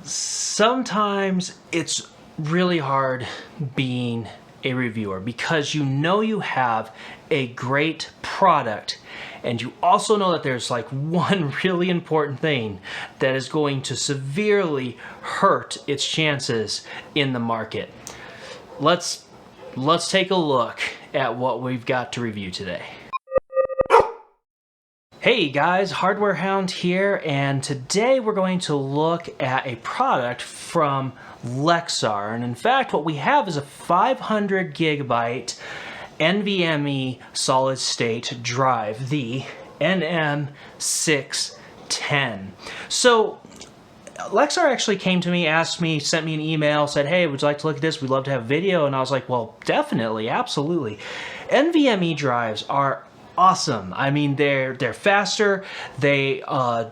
Sometimes it's really hard being a reviewer because you know you have a great product and you also know that there's like one really important thing that is going to severely hurt its chances in the market. Let's take a look at what we've got to review today. Hey guys, Hardware Hound here, and today we're going to look at a product from Lexar. And in fact, what we have is a 500 gigabyte NVMe solid state drive, the NM610. So Lexar actually came to me, asked me, sent me an email, said, hey, would you like to look at this? We'd love to have a video. And I was like, well, definitely, absolutely. NVMe drives are awesome. I mean, they're faster, they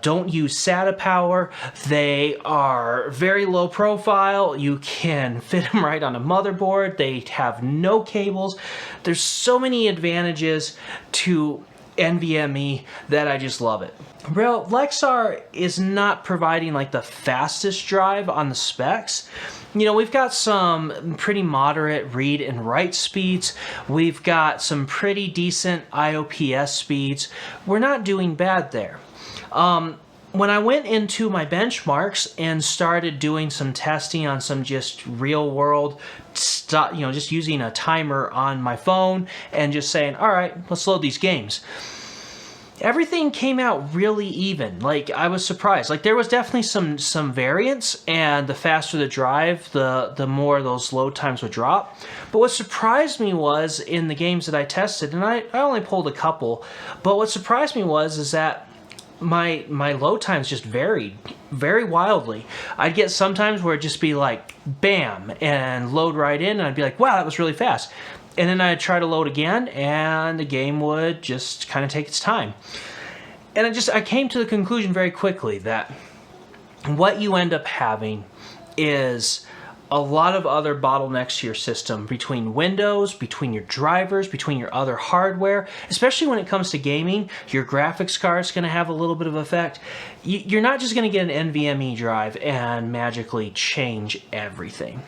don't use SATA power, they are very low profile, you can fit them right on a motherboard, they have no cables. There's so many advantages to NVMe that I just love it. Bro, Lexar is not providing like the fastest drive on the specs. You know, we've got some pretty moderate read and write speeds. We've got some pretty decent IOPS speeds. We're not doing bad there. When I went into my benchmarks and started doing some testing on some just real world stuff, you know, just using a timer on my phone and just saying, all right, let's load these games. Everything came out really even. Like, I was surprised. Like, there was definitely some variance, and the faster the drive, the more those load times would drop. But what surprised me was, in the games that I tested, and I only pulled a couple, but what surprised me was that my load times just varied very wildly. I'd get sometimes where it'd just be like, bam, and load right in, and I'd be like, wow, that was really fast. And then I'd try to load again, and the game would just kind of take its time. And I came to the conclusion very quickly that what you end up having is a lot of other bottlenecks to your system between Windows, between your drivers, between your other hardware, especially when it comes to gaming. Your graphics card is going to have a little bit of effect. You're not just going to get an NVMe drive and magically change everything.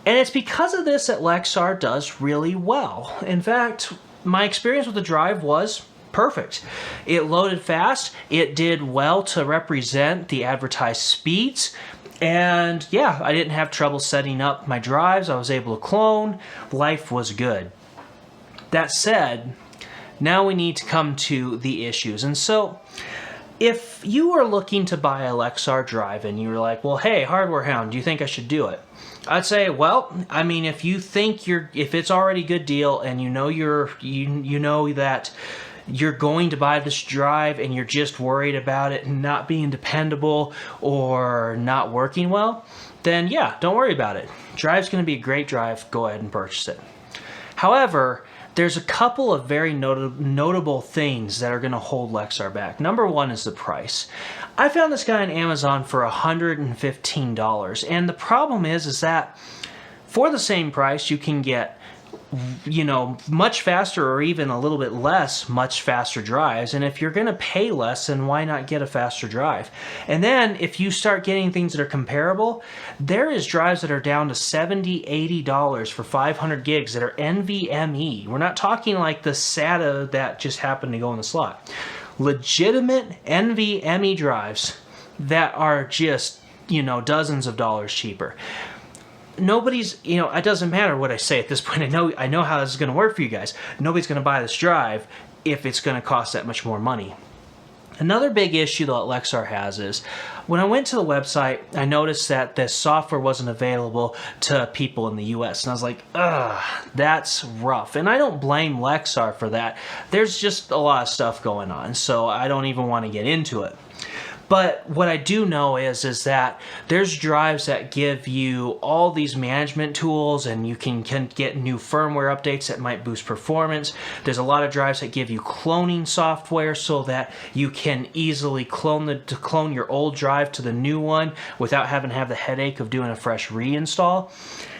And it's because of this that Lexar does really well. In fact, my experience with the drive was perfect. It loaded fast, it did well to represent the advertised speeds, and yeah, I didn't have trouble setting up my drives. I was able to clone. Life was good. That said, now we need to come to the issues. And so, if you are looking to buy a Lexar drive and you're like, well, hey, Hardware Hound, do you think I should do it? I'd say, well, I mean, if you think if it's already a good deal and you know you know that you're going to buy this drive and you're just worried about it not being dependable or not working well, then yeah, don't worry about it. Drive's going to be a great drive. Go ahead and purchase it. However, there's a couple of very notable things that are going to hold Lexar back. Number one is the price. I found this guy on Amazon for $115, and the problem is that for the same price you can get, you know, much faster or even a little bit less much faster drives. And if you're going to pay less, then why not get a faster drive? And then if you start getting things that are comparable, there is drives that are down to $70, $80 for 500 gigs that are NVMe. We're not talking like the SATA that just happened to go in the slot. Legitimate NVMe drives that are just, you know, dozens of dollars cheaper. Nobody's, you know, it doesn't matter what I say at this point. I know how this is going to work for you guys. Nobody's going to buy this drive if it's going to cost that much more money. Another big issue that Lexar has is when I went to the website, I noticed that the software wasn't available to people in the US. And I was like, ugh, that's rough. And I don't blame Lexar for that. There's just a lot of stuff going on, so I don't even want to get into it. But what I do know is that there's drives that give you all these management tools, and you can get new firmware updates that might boost performance. There's a lot of drives that give you cloning software so that you can easily clone your old drive to the new one without having to have the headache of doing a fresh reinstall.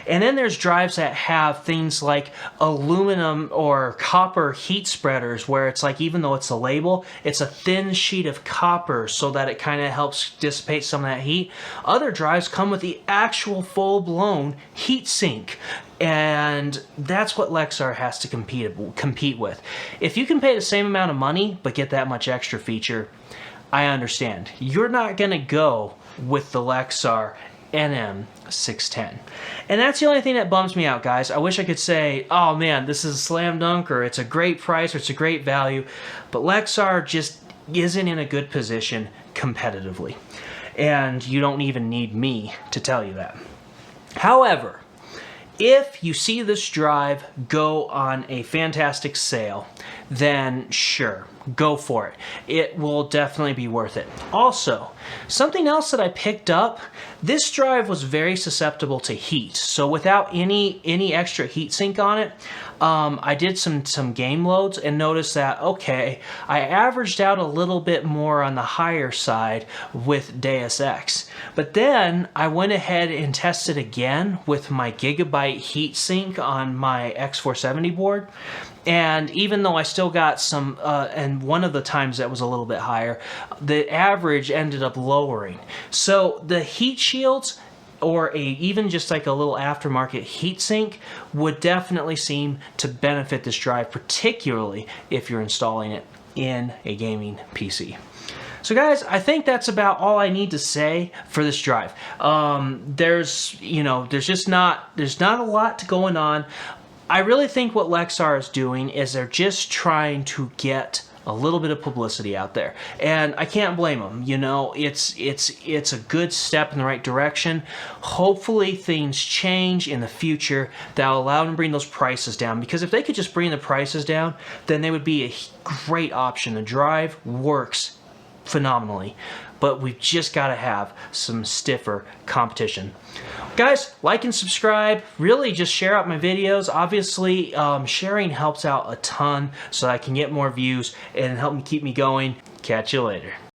And then there's drives that have things like aluminum or copper heat spreaders, where it's like, even though it's a label, it's a thin sheet of copper so that it kind of helps dissipate some of that heat. Other drives come with the actual full-blown heat sink, and that's what Lexar has to compete with. If you can pay the same amount of money but get that much extra feature, I understand. You're not going to go with the Lexar NM610. And that's the only thing that bums me out, guys. I wish I could say, oh man, this is a slam dunk, or it's a great price, or it's a great value, but Lexar just isn't in a good position competitively. And you don't even need me to tell you that. However, if you see this drive go on a fantastic sale, then sure, go for it. It will definitely be worth it. Also, something else that I picked up, this drive was very susceptible to heat. So without any extra heat sink on it, I did some game loads and noticed that, okay, I averaged out a little bit more on the higher side with Deus Ex. But then I went ahead and tested again with my Gigabyte heatsink on my X470 board. And even though I still got some, and one of the times that was a little bit higher, the average ended up lowering. So the heat shields, or even just like a little aftermarket heatsink, would definitely seem to benefit this drive, particularly if you're installing it in a gaming PC. So guys, I think that's about all I need to say for this drive. There's not a lot going on. I really think what Lexar is doing is they're just trying to get a little bit of publicity out there, and I can't blame them. You know, it's a good step in the right direction. Hopefully things change in the future that will allow them to bring those prices down, because if they could just bring the prices down, then they would be a great option. The drive works phenomenally, but we've just got to have some stiffer competition. Guys, like and subscribe. Really just share out my videos. Obviously, sharing helps out a ton so I can get more views and help me keep me going. Catch you later.